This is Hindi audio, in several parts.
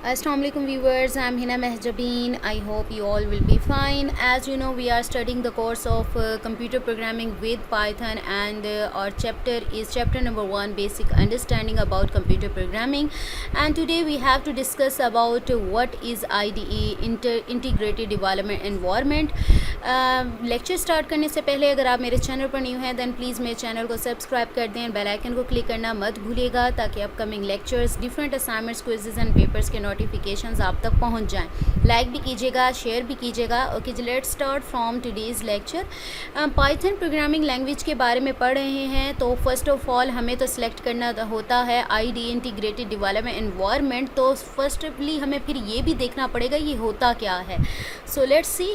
Assalamualaikum viewers, I'm Hina Mehjabeen. I hope you all will be fine. As you know, we are studying the course of computer programming with Python, and our chapter is chapter number 1, basic understanding about computer programming. And today we have to discuss about what is IDE, integrated development environment. Lecture start करने से पहले अगर आप मेरे चैनल पर न्यू हैं दैन प्लीज़ मेरे चैनल को सब्सक्राइब कर दें, बेल आइकन को क्लिक करना मत भूलिएगा ताकि upcoming lectures, different assignments, quizzes and papers के नोटिफिकेशंस आप तक पहुंच जाएं। लाइक भी कीजिएगा, शेयर भी कीजिएगा। ओके जी, let's start from today's lecture. Python programming language के बारे में पढ़ रहे हैं, तो फर्स्ट ऑफ ऑल हमें तो सिलेक्ट करना होता है IDE, इंटीग्रेटेड डेवलपमेंट एनवायरनमेंट। तो फर्स्टली हमें फिर ये भी देखना पड़ेगा ये होता क्या है। So let's see.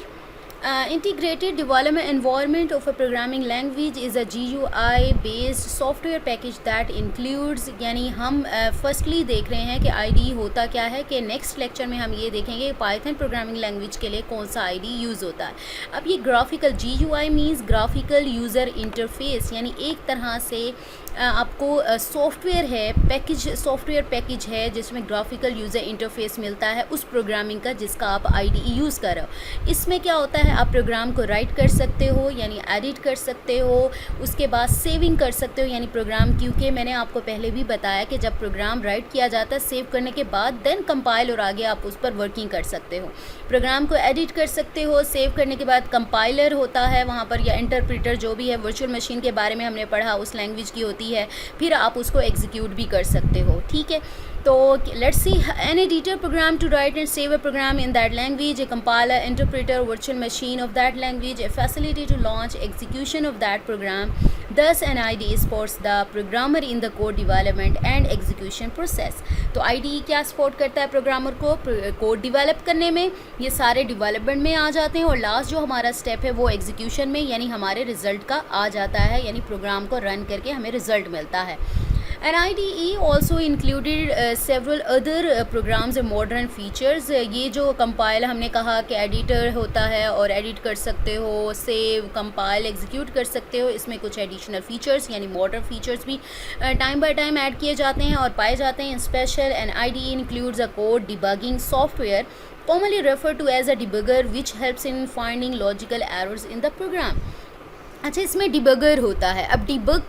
Integrated Development Environment of a Programming Language is a GUI based software package that includes, यानी हम फर्स्टली देख रहे हैं कि IDE होता क्या है, कि नेक्स्ट लेक्चर में हम ये देखेंगे कि पाइथन प्रोग्रामिंग लैंग्वेज के लिए कौन सा IDE यूज़ होता है। अब ये graphical GUI means graphical user interface, यानी एक तरह से आपको सॉफ्टवेयर है, सॉफ्टवेयर पैकेज है जिसमें ग्राफिकल यूज़र इंटरफेस मिलता है उस प्रोग्रामिंग का जिसका आप IDE यूज़ कर रहे हो। इसमें क्या होता है, आप प्रोग्राम को राइट कर सकते हो यानी एडिट कर सकते हो, उसके बाद सेविंग कर सकते हो यानी प्रोग्राम, क्योंकि मैंने आपको पहले भी बताया कि जब प्रोग्राम राइट किया जाता है सेव करने के बाद देन कंपाइल और आगे आप उस पर वर्किंग कर सकते हो। प्रोग्राम को एडिट कर सकते हो, सेव करने के बाद कंपाइलर होता है वहाँ पर, या इंटरप्रेटर जो भी है, वर्चुअल मशीन के बारे में हमने पढ़ा उस लैंग्वेज की होती है, फिर आप उसको एग्जीक्यूट भी कर सकते हो। ठीक है, तो let's see. An editor program to write and save a program in that language, a compiler, interpreter, virtual machine of that language, a facility to launch execution of that program. Thus an IDE supports the programmer in the code development and execution process। तो IDE क्या सपोर्ट करता है प्रोग्रामर को कोड डिवेलप करने में, ये सारे डिवेलपमेंट में आ जाते हैं, और लास्ट जो हमारा स्टेप है वो एग्जीक्यूशन में, यानी हमारे रिजल्ट का आ जाता है, यानी प्रोग्राम को रन करके हमें रिजल्ट मिलता है। And IDE also included several other programs and modern features। ये जो कंपाइल हमने कहा कि एडिटर होता है और एडिट कर सकते हो, सेव, कंपाइल, एग्जीक्यूट कर सकते हो, इसमें कुछ एडिशनल फीचर्स यानी मॉडर्न फीचर्स भी टाइम बाय टाइम ऐड किए जाते हैं और पाए जाते हैं। Special and IDE includes a code debugging software commonly referred to as a debugger which helps in finding logical errors in the program। अच्छा, इसमें डिबगर होता है। अब डिबग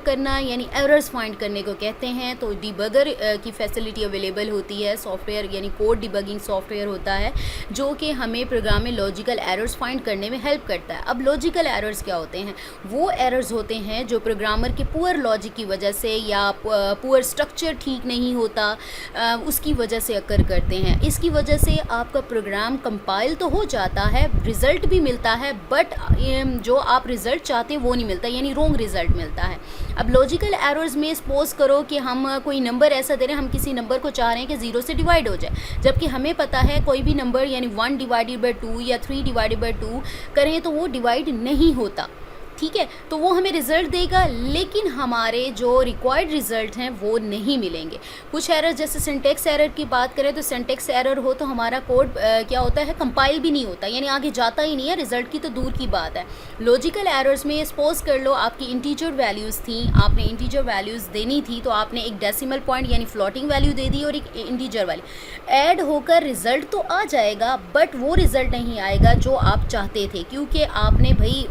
करना यानी एरर्स फाइंड करने को कहते हैं। तो डिबगर की फैसिलिटी अवेलेबल होती है, सॉफ्टवेयर यानी कोड डिबगिंग सॉफ्टवेयर होता है जो कि हमें प्रोग्राम में लॉजिकल एरर्स फाइंड करने में हेल्प करता है। अब लॉजिकल एरर्स क्या होते हैं? वो एरर्स होते हैं जो प्रोग्रामर के पुअर लॉजिक की वजह से या पुअर स्ट्रक्चर ठीक नहीं होता उसकी वजह से अकर करते हैं। इसकी वजह से आपका प्रोग्राम कंपाइल तो हो जाता है, रिज़ल्ट भी मिलता है, बट जो आप रिजल्ट चाहते हैं वो नहीं मिलता, यानी रॉन्ग रिजल्ट मिलता है। अब लॉजिकल एरर्स में सपोज करो कि हम कोई नंबर ऐसा दे रहे हैं, हम किसी नंबर को चाह रहे हैं कि 0 से डिवाइड हो जाए, जबकि हमें पता है कोई भी नंबर यानी 1 डिवाइडेड बाई 2 या 3 डिवाइडेड बाई 2 करें तो वो डिवाइड नहीं होता। ठीक है, तो वो हमें रिज़ल्ट देगा, लेकिन हमारे जो रिक्वायर्ड रिज़ल्ट हैं वो नहीं मिलेंगे। कुछ एरर, जैसे सिंटेक्स एरर की बात करें तो सिंटेक्स एरर हो तो हमारा कोड क्या होता है, कंपाइल भी नहीं होता, यानी आगे जाता ही नहीं है, रिज़ल्ट की तो दूर की बात है। लॉजिकल एरर्स में सपोज कर लो आपकी इंटीजर वैल्यूज़ थी, आपने इंटीजर वैल्यूज़ देनी थी, तो आपने एक डेसिमल पॉइंट यानी फ्लोटिंग वैल्यू दे दी और एक इंटीजर वैल्यू, ऐड होकर रिज़ल्ट तो आ जाएगा बट वो रिज़ल्ट नहीं आएगा जो आप चाहते थे, क्योंकि आपने भाई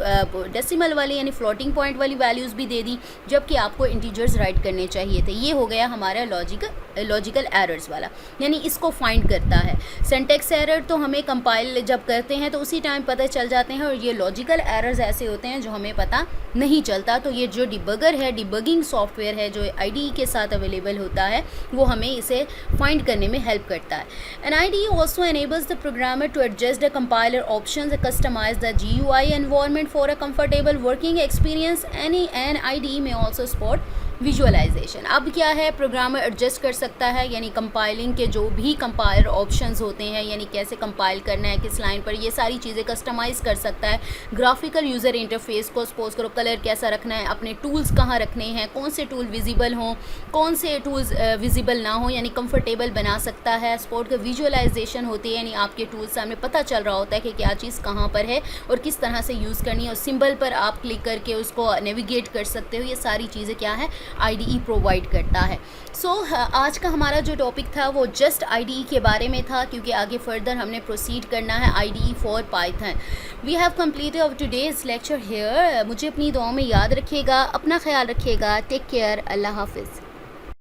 डेसिमल वाली यानी फ्लोटिंग पॉइंट वाली वैल्यूज़ भी दे दी जबकि आपको इंटीजर्स राइट करने चाहिए थे। ये हो गया हमारा लॉजिकल एरर्स वाला, यानी इसको फाइंड करता है। सिंटेक्स एरर तो हमें कंपाइल जब करते हैं तो उसी टाइम पता चल जाते हैं, और ये लॉजिकल एरर्स ऐसे होते हैं जो हमें पता नहीं चलता। तो ये जो डिबगर है, डिबगिंग सॉफ्टवेयर है जो IDE के साथ अवेलेबल होता है, वो हमें इसे फाइंड करने में हेल्प करता है। And IDE also enables the programmer to adjust the compiler options and customize the GUI environment for a comfortable working experience। and IDE may also support visualization. अब क्या है, प्रोग्रामर एडजस्ट कर सकता है, यानी कंपाइलिंग के जो भी कंपाइलर ऑप्शंस होते हैं, यानी कैसे कंपाइल करना है, किस लाइन पर, ये सारी चीज़ें कस्टमाइज़ कर सकता है। ग्राफिकल यूज़र इंटरफेस को सपोज करो कलर कैसा रखना है, अपने टूल्स कहाँ रखने हैं, कौन से टूल विजिबल हों, कौन से टूल्स विजिबल ना हो, यानी कंफर्टेबल बना सकता है। सपोर्ट का विजुअलाइजेशन होती है, यानी आपके टूल्स सामने पता चल रहा होता है कि क्या चीज़ कहाँ पर है और किस तरह से यूज़ करनी है, और सिंबल पर आप क्लिक करके उसको नेविगेट कर सकते हो। ये सारी चीज़ें क्या है, IDE प्रोवाइड करता है। सो आज का हमारा जो टॉपिक था वो जस्ट IDE के बारे में था, क्योंकि आगे फर्दर हमने प्रोसीड करना है IDE for Python. We have completed of today's lecture here. मुझे अपनी दुआओं में याद रखिएगा, अपना ख्याल रखिएगा। टेक केयर, अल्लाह हाफिज़।